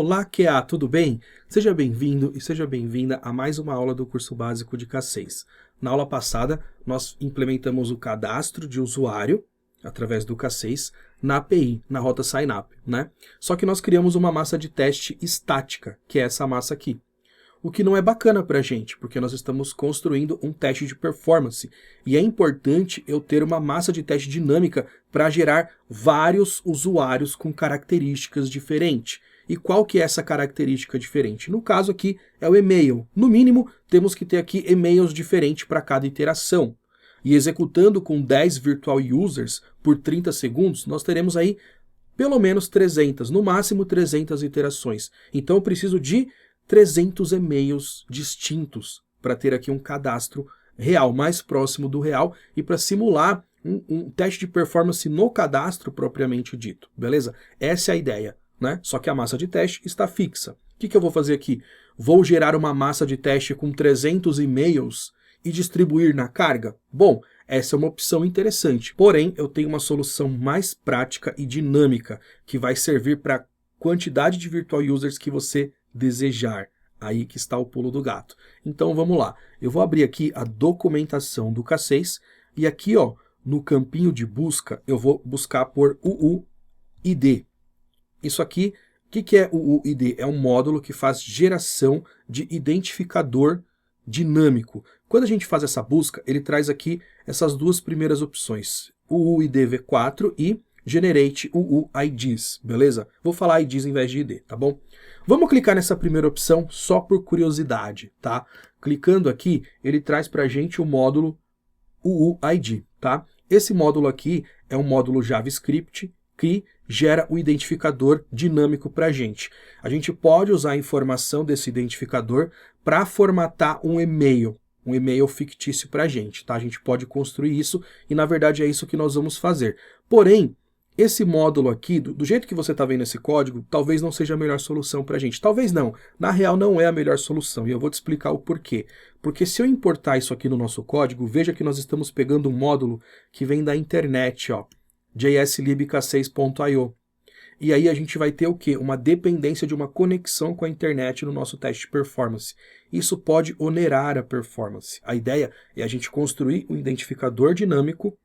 Olá, QA, tudo bem? Seja bem-vindo e seja bem-vinda a mais uma aula do curso básico de K6. Na aula passada, nós implementamos o cadastro de usuário, através do K6, na API, na rota Sign-up, né? Só que nós criamos uma massa de teste estática, que é essa massa aqui. O que não é bacana para a gente, porque nós estamos construindo um teste de performance. E é importante eu ter uma massa de teste dinâmica para gerar vários usuários com características diferentes. E qual que é essa característica diferente? No caso aqui é o e-mail. No mínimo, temos que ter aqui e-mails diferentes para cada iteração. E executando com 10 virtual users por 30 segundos, nós teremos aí pelo menos 300, no máximo 300 iterações. Então eu preciso de 300 e-mails distintos para ter aqui um cadastro real, mais próximo do real e para simular um teste de performance no cadastro propriamente dito, beleza? Essa é a ideia, né? Só que a massa de teste está fixa. O que eu vou fazer aqui? Vou gerar uma massa de teste com 300 e-mails e distribuir na carga? Bom, essa é uma opção interessante, porém eu tenho uma solução mais prática e dinâmica que vai servir para a quantidade de virtual users que você desejar. Aí que está o pulo do gato. Então vamos lá. Eu vou abrir aqui a documentação do K6 e aqui, ó, no campinho de busca, eu vou buscar por UUID. Isso aqui, o que é o UUID? É um módulo que faz geração de identificador dinâmico. Quando a gente faz essa busca, ele traz aqui essas duas primeiras opções, UUID V4 e Generate UUIDs, beleza? Vou falar IDs em vez de ID, tá bom? Vamos clicar nessa primeira opção só por curiosidade, tá? Clicando aqui, ele traz pra gente o módulo UUID, tá? Esse módulo aqui é um módulo JavaScript que gera o identificador dinâmico pra gente. A gente pode usar a informação desse identificador para formatar um e-mail fictício pra gente, tá? A gente pode construir isso e na verdade é isso que nós vamos fazer. Porém, esse módulo aqui, do jeito que você está vendo esse código, talvez não seja a melhor solução para a gente. Talvez não. Na real, não é a melhor solução. E eu vou te explicar o porquê. Porque se eu importar isso aqui no nosso código, veja que nós estamos pegando um módulo que vem da internet, ó, jslibk6.io. E aí a gente vai ter o quê? Uma dependência de uma conexão com a internet no nosso teste de performance. Isso pode onerar a performance. A ideia é a gente construir um identificador dinâmico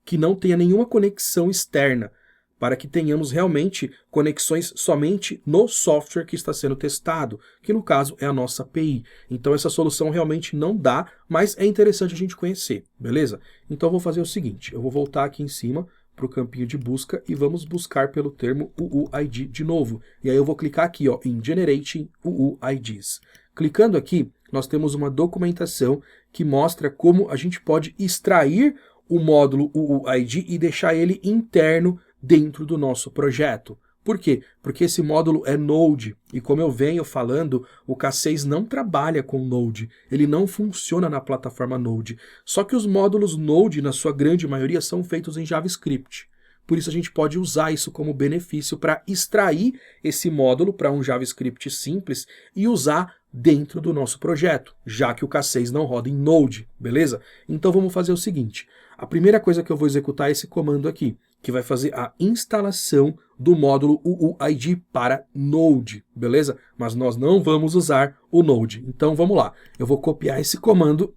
que não tenha nenhuma conexão externa, para que tenhamos realmente conexões somente no software que está sendo testado, que no caso é a nossa API. Então essa solução realmente não dá, mas é interessante a gente conhecer, beleza? Então eu vou fazer o seguinte, eu vou voltar aqui em cima para o campinho de busca e vamos buscar pelo termo UUID de novo. E aí eu vou clicar aqui, ó, em Generating UUIDs. Clicando aqui, nós temos uma documentação que mostra como a gente pode extrair o módulo UUID e deixar ele interno dentro do nosso projeto. Por quê? Porque esse módulo é Node, e como eu venho falando, o K6 não trabalha com Node, ele não funciona na plataforma Node. Só que os módulos Node, na sua grande maioria, são feitos em JavaScript. Por isso a gente pode usar isso como benefício para extrair esse módulo para um JavaScript simples e usar dentro do nosso projeto, já que o K6 não roda em Node, beleza? Então vamos fazer o seguinte, a primeira coisa que eu vou executar é esse comando aqui, que vai fazer a instalação do módulo UUID para Node, beleza? Mas nós não vamos usar o Node. Então vamos lá, eu vou copiar esse comando,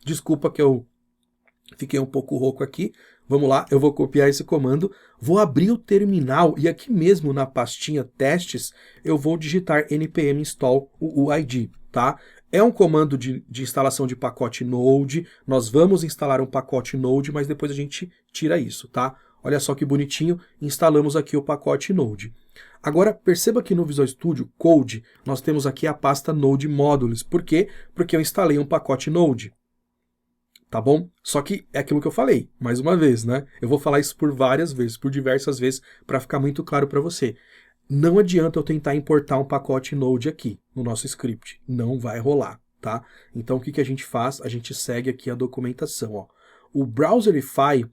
desculpa que eu fiquei um pouco rouco aqui, vamos lá, eu vou copiar esse comando, vou abrir o terminal e aqui mesmo na pastinha testes, eu vou digitar npm install UUID, tá? É um comando de instalação de pacote Node, nós vamos instalar um pacote Node, mas depois a gente tira isso, tá? Olha só que bonitinho, instalamos aqui o pacote Node. Agora, perceba que no Visual Studio Code, nós temos aqui a pasta Node Modules. Por quê? Porque eu instalei um pacote Node. Tá bom? Só que é aquilo que eu falei, mais uma vez, né? Eu vou falar isso por várias vezes, por diversas vezes, para ficar muito claro para você. Não adianta eu tentar importar um pacote Node aqui no nosso script. Não vai rolar, tá? Então o que a gente faz? A gente segue aqui a documentação, ó. O Browserify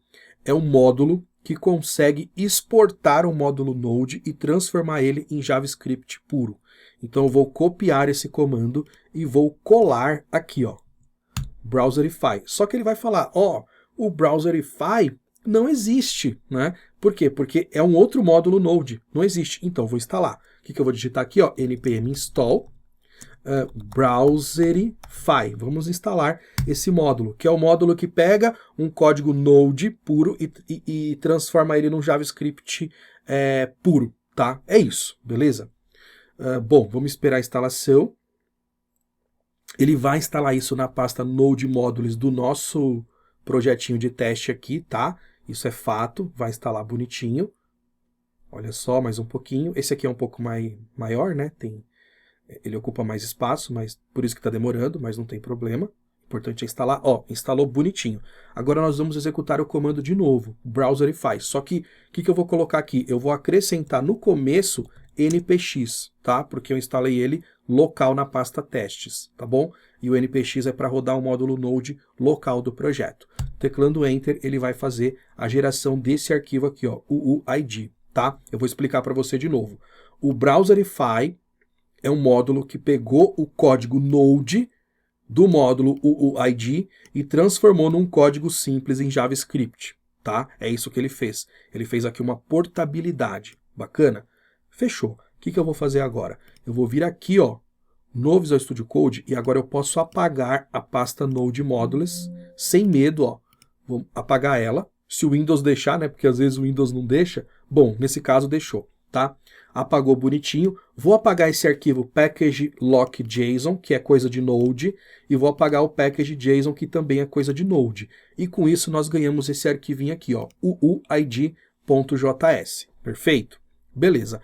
é um módulo que consegue exportar o módulo Node e transformar ele em JavaScript puro. Então eu vou copiar esse comando e vou colar aqui, ó. Browserify. Só que ele vai falar, ó, o Browserify não existe, né? Por quê? Porque é um outro módulo Node, não existe. Então, vou instalar. O que eu vou digitar aqui? Ó, npm install Browserify. Vamos instalar esse módulo, que é o módulo que pega um código Node puro e transforma ele num JavaScript puro, tá? É isso, beleza? Bom, vamos esperar a instalação. Ele vai instalar isso na pasta Node Modules do nosso projetinho de teste aqui, tá? Isso é fato, vai instalar bonitinho. Olha só, mais um pouquinho. Esse aqui é um pouco maior, né? Ele ocupa mais espaço, mas por isso que está demorando, mas não tem problema. O importante é instalar. Ó, instalou bonitinho. Agora nós vamos executar o comando de novo, Browserify. Só que o que eu vou colocar aqui? Eu vou acrescentar no começo npx, tá? Porque eu instalei ele local na pasta testes, tá bom? E o npx é para rodar o módulo Node local do projeto. Teclando Enter, ele vai fazer a geração desse arquivo aqui, ó, UUID, tá? Eu vou explicar para você de novo. O Browserify é um módulo que pegou o código Node do módulo UUID e transformou num código simples em JavaScript, tá? É isso que ele fez. Ele fez aqui uma portabilidade. Bacana? Fechou. O que eu vou fazer agora? Eu vou vir aqui, ó, no Visual Studio Code, e agora eu posso apagar a pasta Node Modules sem medo, ó. Vou apagar ela, se o Windows deixar, né? Porque às vezes o Windows não deixa. Bom, nesse caso deixou, tá? Apagou bonitinho. Vou apagar esse arquivo package.lock.json, que é coisa de Node, e vou apagar o package.json, que também é coisa de Node. E com isso nós ganhamos esse arquivinho aqui, ó, uuid.js. Perfeito? Beleza.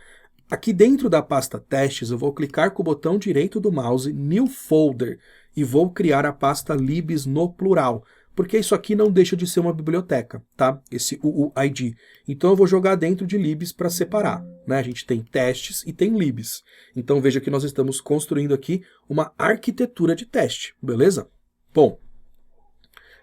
Aqui dentro da pasta testes, eu vou clicar com o botão direito do mouse, New Folder, e vou criar a pasta libs no plural, porque isso aqui não deixa de ser uma biblioteca, tá? Esse UUID. Então eu vou jogar dentro de libs para separar, né? A gente tem testes e tem libs. Então veja que nós estamos construindo aqui uma arquitetura de teste, beleza? Bom,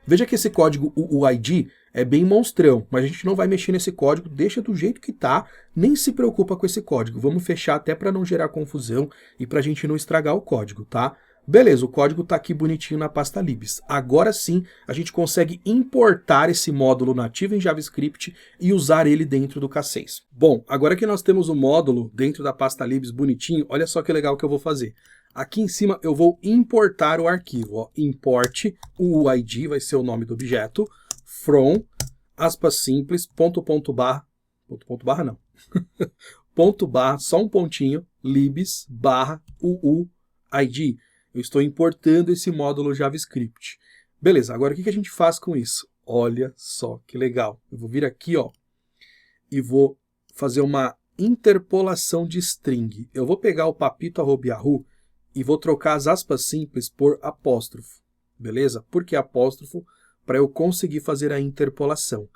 veja que esse código UUID é bem monstrão, mas a gente não vai mexer nesse código, deixa do jeito que tá, nem se preocupa com esse código. Vamos fechar até para não gerar confusão e para a gente não estragar o código, tá? Beleza, o código está aqui bonitinho na pasta libs. Agora sim, a gente consegue importar esse módulo nativo em JavaScript e usar ele dentro do K6. Bom, agora que nós temos o módulo dentro da pasta libs bonitinho, olha só que legal que eu vou fazer. Aqui em cima eu vou importar o arquivo, ó, import UUID, vai ser o nome do objeto, from, aspas simples, ponto barra não, ponto barra, só um pontinho, libs barra UUID. Eu estou importando esse módulo JavaScript. Beleza, agora o que a gente faz com isso? Olha só que legal. Eu vou vir aqui, ó, e vou fazer uma interpolação de string. Eu vou pegar o papito@yahoo e vou trocar as aspas simples por apóstrofo. Beleza? Por que apóstrofo? Para eu conseguir fazer a interpolação.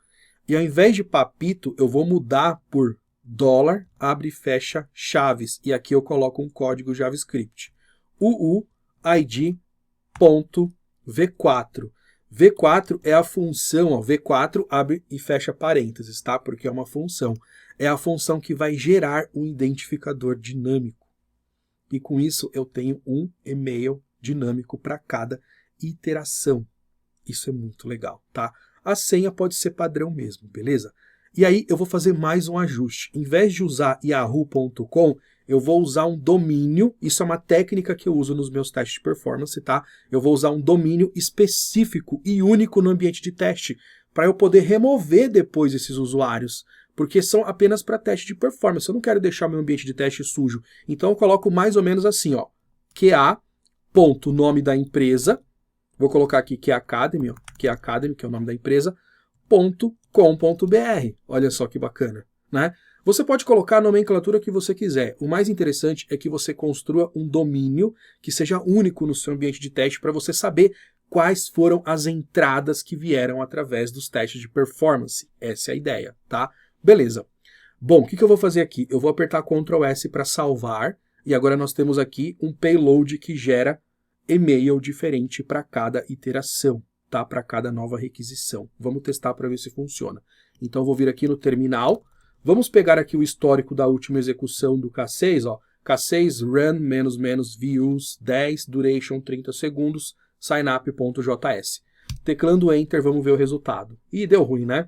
E ao invés de papito, eu vou mudar por $, abre e fecha chaves. E aqui eu coloco um código JavaScript. UUID.v4. V4 é a função, ó, V4 abre e fecha parênteses, tá? Porque é uma função. É a função que vai gerar um identificador dinâmico. E com isso eu tenho um e-mail dinâmico para cada iteração. Isso é muito legal, tá? A senha pode ser padrão mesmo, beleza? E aí eu vou fazer mais um ajuste. Em vez de usar yahoo.com, eu vou usar um domínio, isso é uma técnica que eu uso nos meus testes de performance, tá? Eu vou usar um domínio específico e único no ambiente de teste, para eu poder remover depois esses usuários, porque são apenas para teste de performance. Eu não quero deixar meu ambiente de teste sujo. Então eu coloco mais ou menos assim, ó, QA.nome da empresa, vou colocar aqui QA Academy, ó, QA Academy, que é o nome da empresa, .com.br. Olha só que bacana, né? Você pode colocar a nomenclatura que você quiser. O mais interessante é que você construa um domínio que seja único no seu ambiente de teste para você saber quais foram as entradas que vieram através dos testes de performance. Essa é a ideia, tá? Beleza. Bom, o que eu vou fazer aqui? Eu vou apertar Ctrl S para salvar e agora nós temos aqui um payload que gera e-mail diferente para cada iteração, tá? Para cada nova requisição. Vamos testar para ver se funciona. Então eu vou vir aqui no terminal. Vamos pegar aqui o histórico da última execução do K6, ó. K6 run --views 10, duration 30 segundos, signup.js. Teclando Enter, vamos ver o resultado. Ih, deu ruim, né?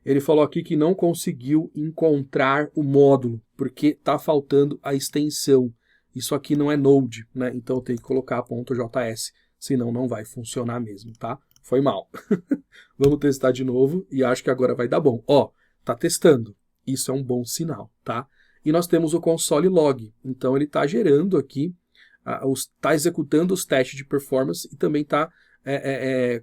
Ele falou aqui que não conseguiu encontrar o módulo, porque está faltando a extensão. Isso aqui não é Node, né? Então eu tenho que colocar .js, senão não vai funcionar mesmo, tá? Foi mal. Vamos testar de novo e acho que agora vai dar bom. Ó, tá testando. Isso é um bom sinal, tá? E nós temos o console log. Então ele está gerando aqui, está executando os testes de performance e também está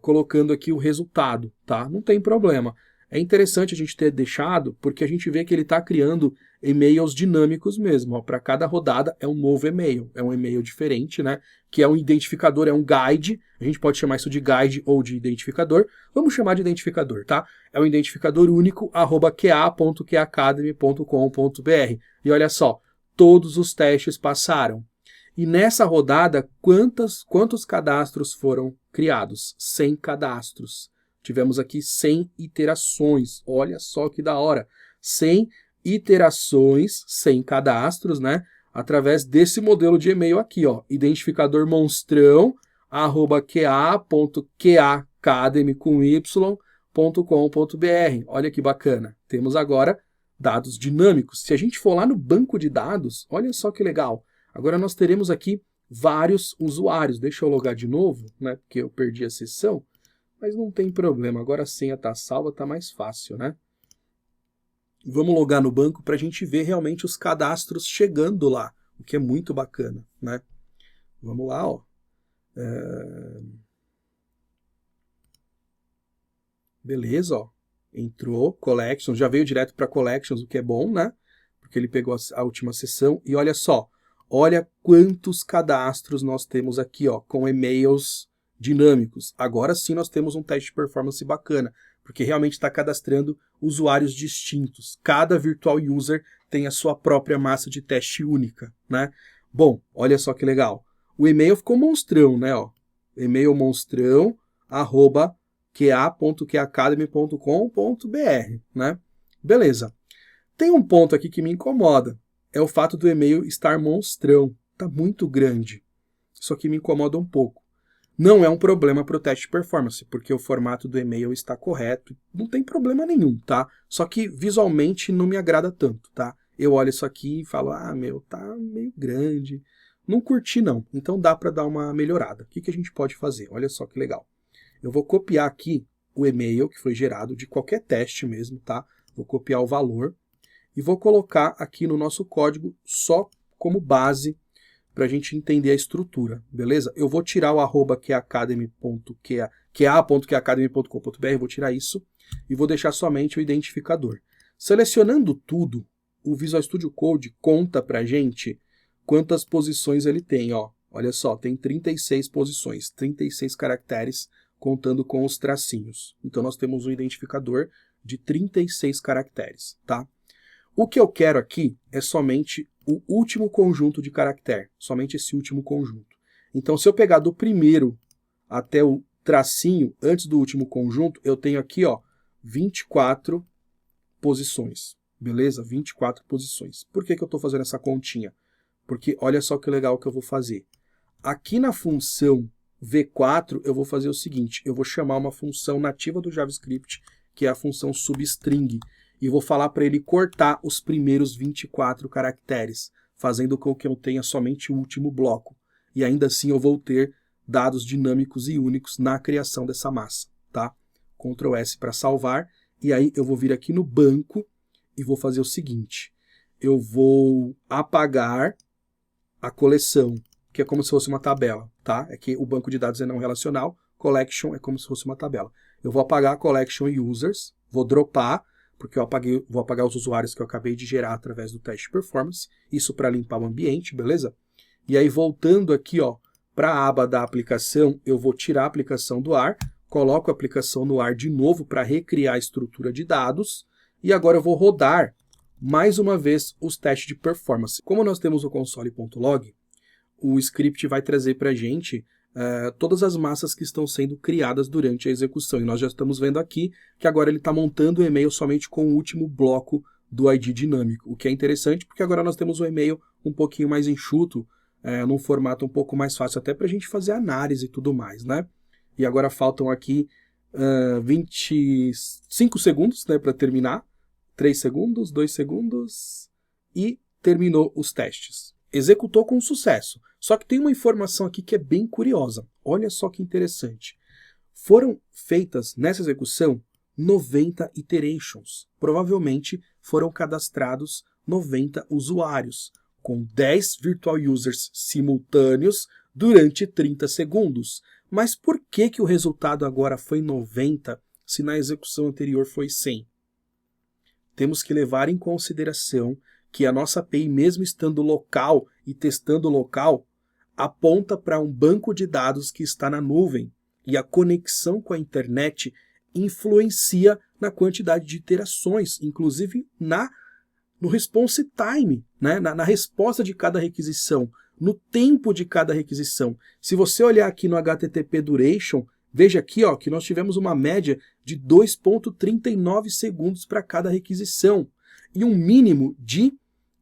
colocando aqui o resultado, tá? Não tem problema. É interessante a gente ter deixado, porque a gente vê que ele está criando e-mails dinâmicos mesmo. Para cada rodada é um novo e-mail, é um e-mail diferente, né? Que é um identificador, é um guide. A gente pode chamar isso de guide ou de identificador. Vamos chamar de identificador, tá? É um identificador único, @qa.qacademy.com.br. E olha só, todos os testes passaram. E nessa rodada, quantos cadastros foram criados? 100 cadastros. Tivemos aqui 100 iterações. Olha só que da hora. 100 iterações, 100 cadastros, né? Através desse modelo de e-mail aqui, ó. Identificador monstrão, @qa.qacademy.com.br. Olha que bacana. Temos agora dados dinâmicos. Se a gente for lá no banco de dados, olha só que legal. Agora nós teremos aqui vários usuários. Deixa eu logar de novo, né? Porque eu perdi a sessão. Mas não tem problema, agora a senha está salva, está mais fácil, né? Vamos logar no banco para a gente ver realmente os cadastros chegando lá, o que é muito bacana, né? Vamos lá, ó. Beleza, ó. Entrou, Collections, já veio direto para Collections, o que é bom, né? Porque ele pegou a última sessão. E olha só, olha quantos cadastros nós temos aqui, ó, com e-mails dinâmicos. Agora sim nós temos um teste de performance bacana, porque realmente está cadastrando usuários distintos. Cada virtual user tem a sua própria massa de teste única, né? Bom, olha só que legal. O e-mail ficou monstrão, né? Ó. E-mail monstrão, @qa.qacademy.com.br, né? Beleza. Tem um ponto aqui que me incomoda. É o fato do e-mail estar monstrão. Está muito grande. Isso aqui me incomoda um pouco. Não é um problema para o teste de performance, porque o formato do e-mail está correto, não tem problema nenhum, tá? Só que visualmente não me agrada tanto, tá? Eu olho isso aqui e falo, tá meio grande, não curti não, então dá para dar uma melhorada. O que a gente pode fazer? Olha só que legal. Eu vou copiar aqui o e-mail que foi gerado de qualquer teste mesmo, tá? Vou copiar o valor e vou colocar aqui no nosso código só como base para a gente entender a estrutura, beleza? Eu vou tirar o @qa.qacademy.com.br, vou tirar isso e vou deixar somente o identificador. Selecionando tudo, o Visual Studio Code conta para a gente quantas posições ele tem, ó. Olha só, tem 36 posições, 36 caracteres, contando com os tracinhos. Então nós temos um identificador de 36 caracteres, tá? O que eu quero aqui é somente o último conjunto de caractere, somente esse último conjunto. Então, se eu pegar do primeiro até o tracinho, antes do último conjunto, eu tenho aqui, ó, 24 posições, beleza? 24 posições. Por que eu estou fazendo essa continha? Porque olha só que legal que eu vou fazer. Aqui na função v4, eu vou fazer o seguinte, eu vou chamar uma função nativa do JavaScript, que é a função substring, e vou falar para ele cortar os primeiros 24 caracteres, fazendo com que eu tenha somente o último bloco. E ainda assim eu vou ter dados dinâmicos e únicos na criação dessa massa, tá? Ctrl S para salvar, e aí eu vou vir aqui no banco e vou fazer o seguinte, eu vou apagar a coleção, que é como se fosse uma tabela, tá? É que o banco de dados é não relacional, collection é como se fosse uma tabela. Eu vou apagar a collection users, vou dropar, porque eu vou apagar os usuários que eu acabei de gerar através do teste de performance, isso para limpar o ambiente, beleza? E aí voltando aqui, ó, para a aba da aplicação, eu vou tirar a aplicação do ar, coloco a aplicação no ar de novo para recriar a estrutura de dados, e agora eu vou rodar mais uma vez os testes de performance. Como nós temos o console.log, o script vai trazer para a gente todas as massas que estão sendo criadas durante a execução. E nós já estamos vendo aqui que agora ele está montando o e-mail somente com o último bloco do ID dinâmico, o que é interessante porque agora nós temos um e-mail um pouquinho mais enxuto, num formato um pouco mais fácil até para a gente fazer análise e tudo mais, né? E agora faltam aqui 25 segundos, né, para terminar. 3 segundos, 2 segundos e terminou os testes. Executou com sucesso. Só que tem uma informação aqui que é bem curiosa. Olha só que interessante. Foram feitas nessa execução 90 iterations. Provavelmente foram cadastrados 90 usuários, com 10 virtual users simultâneos durante 30 segundos. Mas por que o resultado agora foi 90, se na execução anterior foi 100? Temos que levar em consideração que a nossa API, mesmo estando local e testando local, aponta para um banco de dados que está na nuvem, e a conexão com a internet influencia na quantidade de iterações, inclusive no response time, né? na resposta de cada requisição, no tempo de cada requisição. Se você olhar aqui no HTTP Duration, veja aqui ó, que nós tivemos uma média de 2,39 segundos para cada requisição, e um mínimo de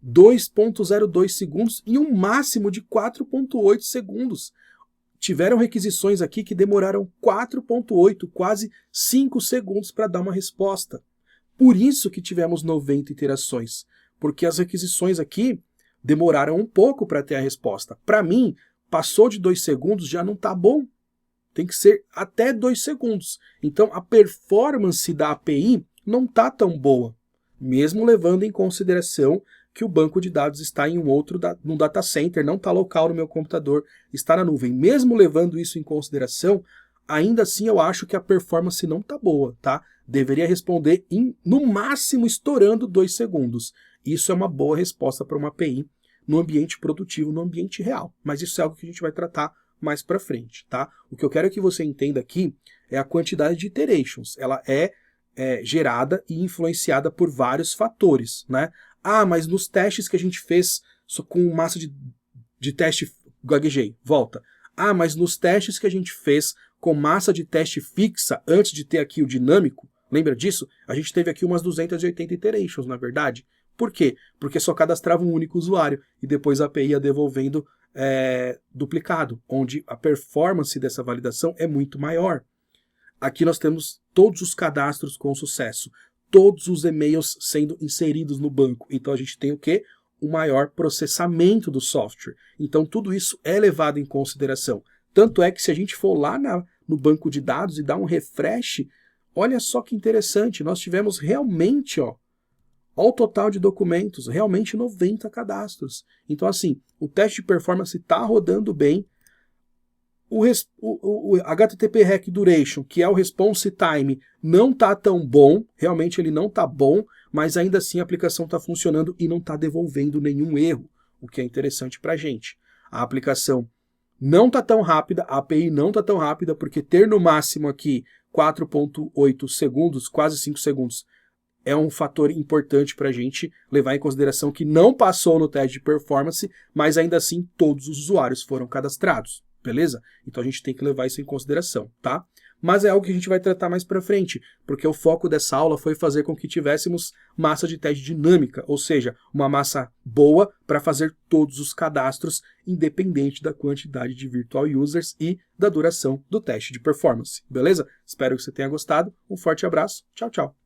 2,02 segundos e um máximo de 4,8 segundos. Tiveram requisições aqui que demoraram 4,8, quase 5 segundos para dar uma resposta. Por isso que tivemos 90 iterações, porque as requisições aqui demoraram um pouco para ter a resposta. Para mim, passou de 2 segundos já não está bom. Tem que ser até 2 segundos. Então, a performance da API não está tão boa, mesmo levando em consideração que o banco de dados está em num data center, não está local no meu computador, está na nuvem. Mesmo levando isso em consideração, ainda assim eu acho que a performance não está boa, tá? Deveria responder no máximo estourando 2 segundos. Isso é uma boa resposta para uma API no ambiente produtivo, no ambiente real. Mas isso é algo que a gente vai tratar mais para frente, tá? O que eu quero que você entenda aqui é a quantidade de iterations. Ela é gerada e influenciada por vários fatores, né? Ah, mas nos testes que a gente fez com massa de teste, gaguejei, volta. Ah, mas nos testes que a gente fez com massa de teste fixa, antes de ter aqui o dinâmico, lembra disso? A gente teve aqui umas 280 iterations, na verdade. Por quê? Porque só cadastrava um único usuário e depois a API ia devolvendo duplicado, onde a performance dessa validação é muito maior. Aqui nós temos todos os cadastros com sucesso, todos os e-mails sendo inseridos no banco. Então a gente tem o quê? O maior processamento do software. Então tudo isso é levado em consideração. Tanto é que se a gente for lá no banco de dados e dar um refresh, olha só que interessante, nós tivemos realmente, ó o total de documentos, realmente 90 cadastros. Então assim, o teste de performance está rodando bem, o HTTP Rec Duration, que é o response time, não está tão bom, realmente ele não está bom, mas ainda assim a aplicação está funcionando e não está devolvendo nenhum erro, o que é interessante para a gente. A aplicação não está tão rápida, a API não está tão rápida, porque ter no máximo aqui 4,8 segundos, quase 5 segundos, é um fator importante para a gente levar em consideração que não passou no teste de performance, mas ainda assim todos os usuários foram cadastrados. Beleza? Então a gente tem que levar isso em consideração, tá? Mas é algo que a gente vai tratar mais para frente, porque o foco dessa aula foi fazer com que tivéssemos massa de teste dinâmica, ou seja, uma massa boa para fazer todos os cadastros, independente da quantidade de virtual users e da duração do teste de performance. Beleza? Espero que você tenha gostado. Um forte abraço. Tchau, tchau.